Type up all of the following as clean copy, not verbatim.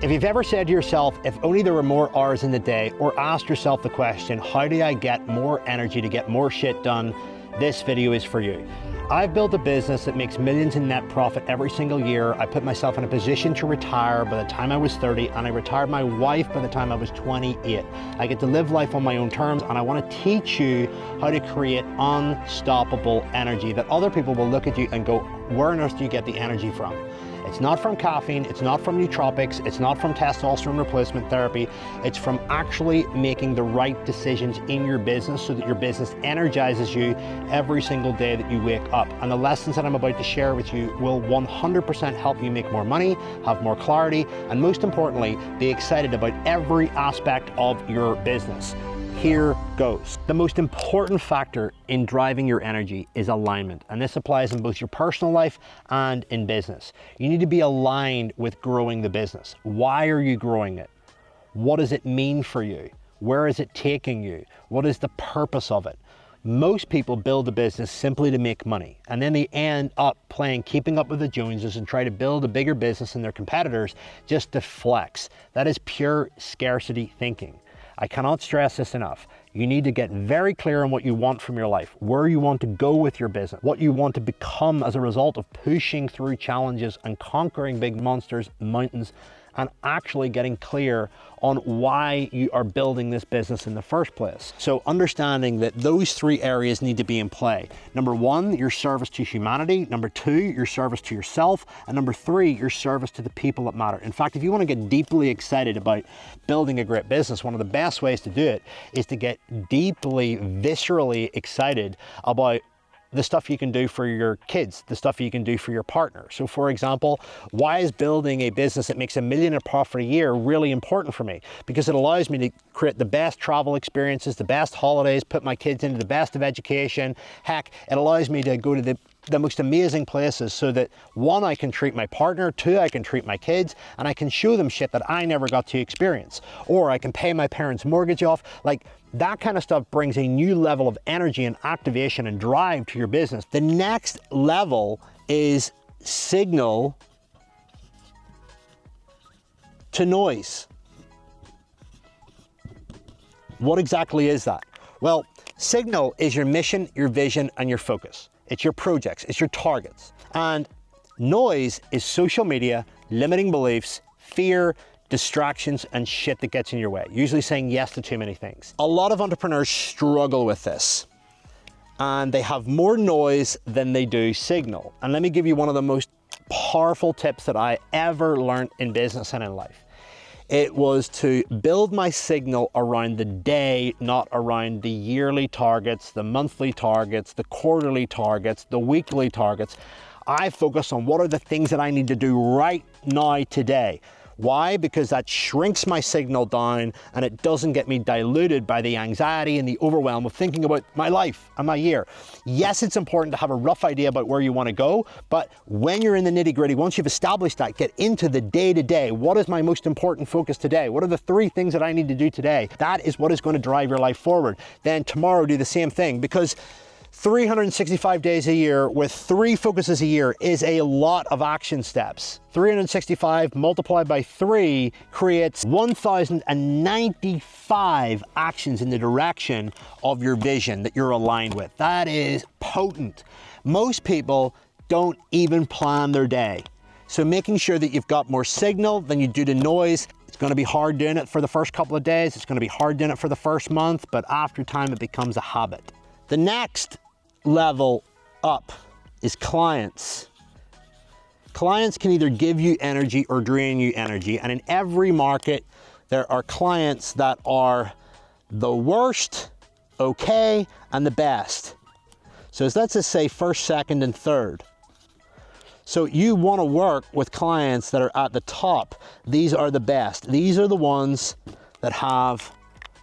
If you've ever said to yourself, if only there were more hours in the day, or asked yourself the question, how do I get more energy to get more shit done? This video is for you. I've built a business that makes millions in net profit every single year. I put myself in a position to retire by the time I was 30, and I retired my wife by the time I was 28. I get to live life on my own terms, and I want to teach you how to create unstoppable energy that other people will look at you and go, where on earth do you get the energy from? It's not from caffeine, it's not from nootropics, it's not from testosterone replacement therapy. It's from actually making the right decisions in your business so that your business energizes you every single day that you wake up. And the lessons that I'm about to share with you will 100% help you make more money, have more clarity, and most importantly, be excited about every aspect of your business. Here goes. The most important factor in driving your energy is alignment, and this applies in both your personal life and in business. You need to be aligned with growing the business. Why are you growing it? What does it mean for you? Where is it taking you? What is the purpose of it? Most people build a business simply to make money, and then they end up playing keeping up with the Joneses and try to build a bigger business than their competitors just to flex. That is pure scarcity thinking. I cannot stress this enough. You need to get very clear on what you want from your life, where you want to go with your business, what you want to become as a result of pushing through challenges and conquering big monsters, mountains, and actually getting clear on why you are building this business in the first place. So understanding that those three areas need to be in play. Number one, your service to humanity. Number two, your service to yourself. And number three, your service to the people that matter. In fact, if you want to get deeply excited about building a great business, one of the best ways to do it is to get deeply, viscerally excited about the stuff you can do for your kids, the stuff you can do for your partner. So for example, why is building a business that makes $1 million in profit a year really important for me? Because it allows me to create the best travel experiences, the best holidays, put my kids into the best of education. Heck, it allows me to go to the most amazing places so that one, I can treat my partner, two, I can treat my kids, and I can show them shit that I never got to experience. Or I can pay my parents' mortgage off. Like, that kind of stuff brings a new level of energy and activation and drive to your business. The next level is signal to noise. What exactly is that? Well, signal is your mission, your vision, and your focus. It's your projects, it's your targets. And noise is social media, limiting beliefs, fear, distractions, and shit that gets in your way. Usually saying yes to too many things. A lot of entrepreneurs struggle with this, and they have more noise than they do signal. And let me give you one of the most powerful tips that I ever learned in business and in life. It was to build my signal around the day, not around the yearly targets, the monthly targets, the quarterly targets, the weekly targets. I focus on what are the things that I need to do right now today. Why? Because that shrinks my signal down and it doesn't get me diluted by the anxiety and the overwhelm of thinking about my life and my year. Yes, it's important to have a rough idea about where you want to go, but when you're in the nitty-gritty, once you've established that, get into the day-to-day. What is my most important focus today? What are the three things that I need to do today? That is what is going to drive your life forward. Then tomorrow do the same thing, because 365 days a year with 3 focuses a year is a lot of action steps. 365 multiplied by 3 creates 1,095 actions in the direction of your vision that you're aligned with. That is potent. Most people don't even plan their day. So making sure that you've got more signal than you do to noise. It's going to be hard doing it for the first couple of days. It's going to be hard doing it for the first month, but after time it becomes a habit. The next level up is clients. Clients can either give you energy or drain you energy. And in every market, there are clients that are the worst, okay, and the best. So let's just say first, second, and third. So you want to work with clients that are at the top. These are the best. These are the ones that have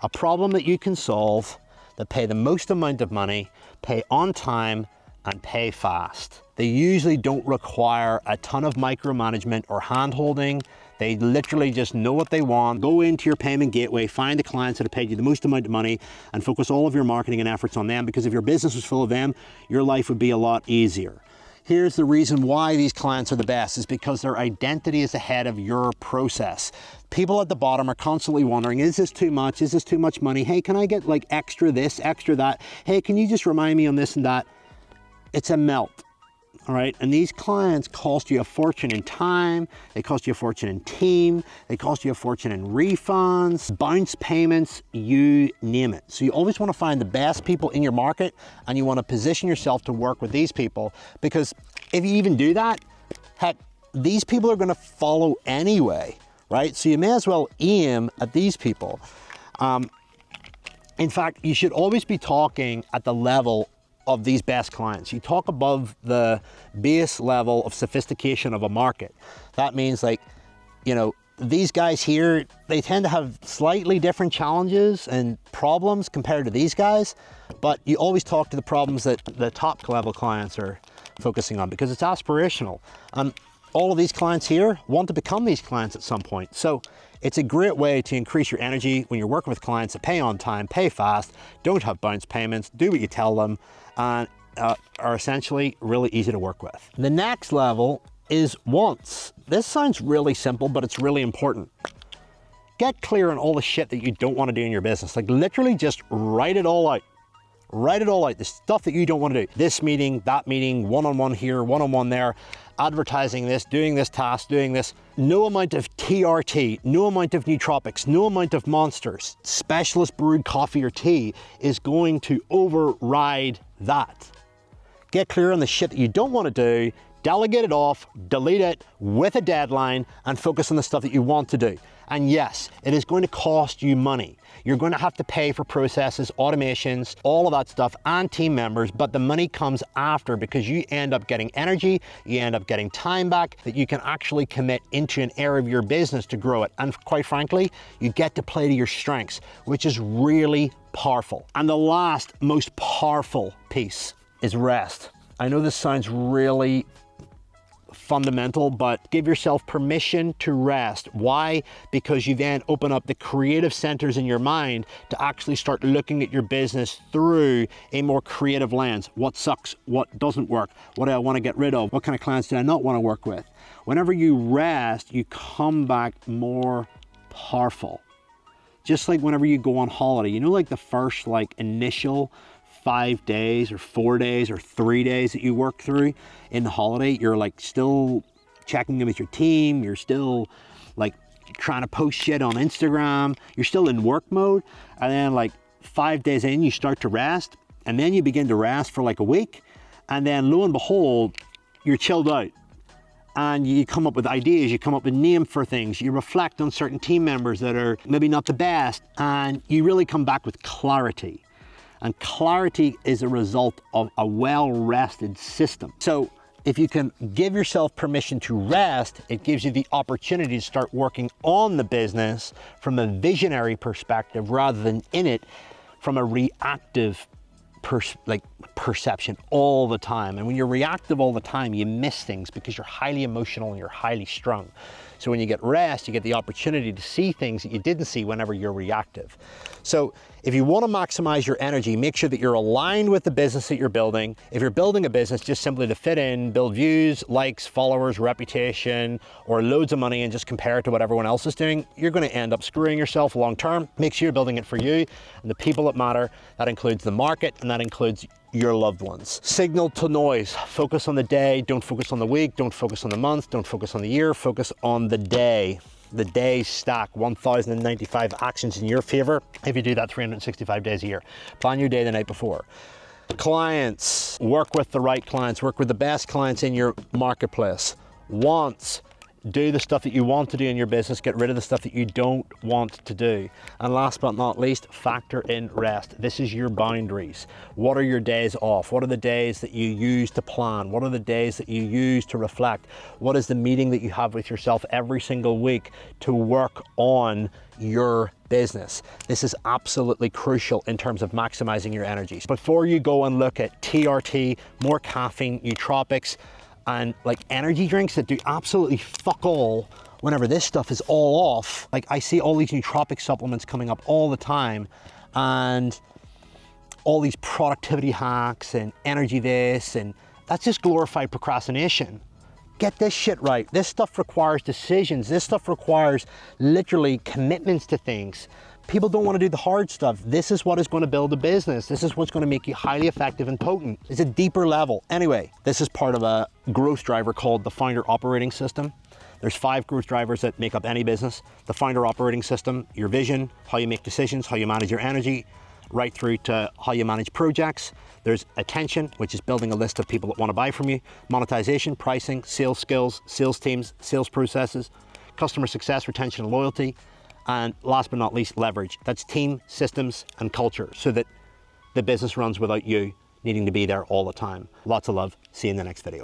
a problem that you can solve, that pay the most amount of money, pay on time, and pay fast. They usually don't require a ton of micromanagement or hand-holding. They literally just know what they want. Go into your payment gateway, find the clients that have paid you the most amount of money, and focus all of your marketing and efforts on them, because if your business was full of them, your life would be a lot easier. Here's the reason why these clients are the best, is because their identity is ahead of your process. People at the bottom are constantly wondering, is this too much? Is this too much money? Hey, can I get like extra this, extra that? Hey, can you just remind me on this and that? It's a melt, all right? And these clients cost you a fortune in time, they cost you a fortune in team, they cost you a fortune in refunds, bounce payments, you name it. So you always want to find the best people in your market, and you want to position yourself to work with these people, because if you even do that, heck, these people are going to follow anyway, right? So you may as well aim at these people. In fact, you should always be talking at the level of these best clients. You talk above the base level of sophistication of a market. That means, like, you know, these guys here, they tend to have slightly different challenges and problems compared to these guys, but you always talk to the problems that the top level clients are focusing on, because it's aspirational. And all of these clients here want to become these clients at some point. So it's a great way to increase your energy when you're working with clients that pay on time, pay fast, don't have bounce payments, do what you tell them, and are essentially really easy to work with. The next level is wants. This sounds really simple, but it's really important. Get clear on all the shit that you don't want to do in your business. Like, literally just write it all out. Write it all out, the stuff that you don't want to do. This meeting, that meeting, one-on-one here, one-on-one there, advertising this, doing this task, doing this. No amount of TRT, no amount of nootropics, no amount of monsters, specialist brewed coffee or tea is going to override that. Get clear on the shit that you don't want to do, delegate it off, delete it with a deadline, and focus on the stuff that you want to do. And yes, it is going to cost you money. You're going to have to pay for processes, automations, all of that stuff, and team members, but the money comes after, because you end up getting energy, you end up getting time back that you can actually commit into an area of your business to grow it. And quite frankly, you get to play to your strengths, which is really powerful. And the last most powerful piece is rest. I know this sounds really fundamental, but give yourself permission to rest. Why? Because you then open up the creative centers in your mind to actually start looking at your business through a more creative lens. What sucks? What doesn't work? What do I want to get rid of? What kind of clients do I not want to work with? Whenever you rest, you come back more powerful. Just like whenever you go on holiday, you know, like the first initial 5 days or 4 days or 3 days that you work through in the holiday, you're like still checking in with your team, you're still like trying to post shit on Instagram, you're still in work mode, and then like 5 days in you start to rest, and then you begin to rest for like a week, and then lo and behold, you're chilled out. And you come up with ideas, you come up with names for things, you reflect on certain team members that are maybe not the best, and you really come back with clarity. And clarity is a result of a well-rested system. So if you can give yourself permission to rest, it gives you the opportunity to start working on the business from a visionary perspective rather than in it from a reactive perception all the time. And when you're reactive all the time, you miss things because you're highly emotional and you're highly strung. So when you get rest, you get the opportunity to see things that you didn't see whenever you're reactive. So if you want to maximize your energy, make sure that you're aligned with the business that you're building. If you're building a business just simply to fit in, build views, likes, followers, reputation, or loads of money and just compare it to what everyone else is doing, you're going to end up screwing yourself long term. Make sure you're building it for you and the people that matter. That includes the market, and that includes your loved ones. Signal to noise. Focus on the day. Don't focus on the week. Don't focus on the month. Don't focus on the year. Focus on the day. The days stack 1,095 actions in your favor if you do that 365 days a year. Plan your day the night before. Clients. Work with the right clients. Work with the best clients in your marketplace. Wants. Do the stuff that you want to do in your business. Get rid of the stuff that you don't want to do. And last but not least, factor in rest. This is your boundaries. What are your days off? What are the days that you use to plan? What are the days that you use to reflect? What is the meeting that you have with yourself every single week to work on your business? This is absolutely crucial in terms of maximizing your energies. Before you go and look at TRT, more caffeine, nootropics, and like energy drinks that do absolutely fuck all whenever this stuff is all off. Like, I see all these nootropic supplements coming up all the time, and all these productivity hacks and energy this and That's just glorified procrastination. Get this shit right. This stuff requires decisions. This stuff requires literally commitments to things. People don't want to do the hard stuff. This is what is going to build a business. This is what's going to make you highly effective and potent. It's a deeper level. Anyway, this is part of a growth driver called the Founder Operating System. There's 5 growth drivers that make up any business. The Founder Operating System, your vision, how you make decisions, how you manage your energy, right through to how you manage projects. There's attention, which is building a list of people that want to buy from you. Monetization, pricing, sales skills, sales teams, sales processes, customer success, retention and loyalty. And last but not least, leverage. That's team, systems, and culture, so that the business runs without you needing to be there all the time. Lots of love. See you in the next video.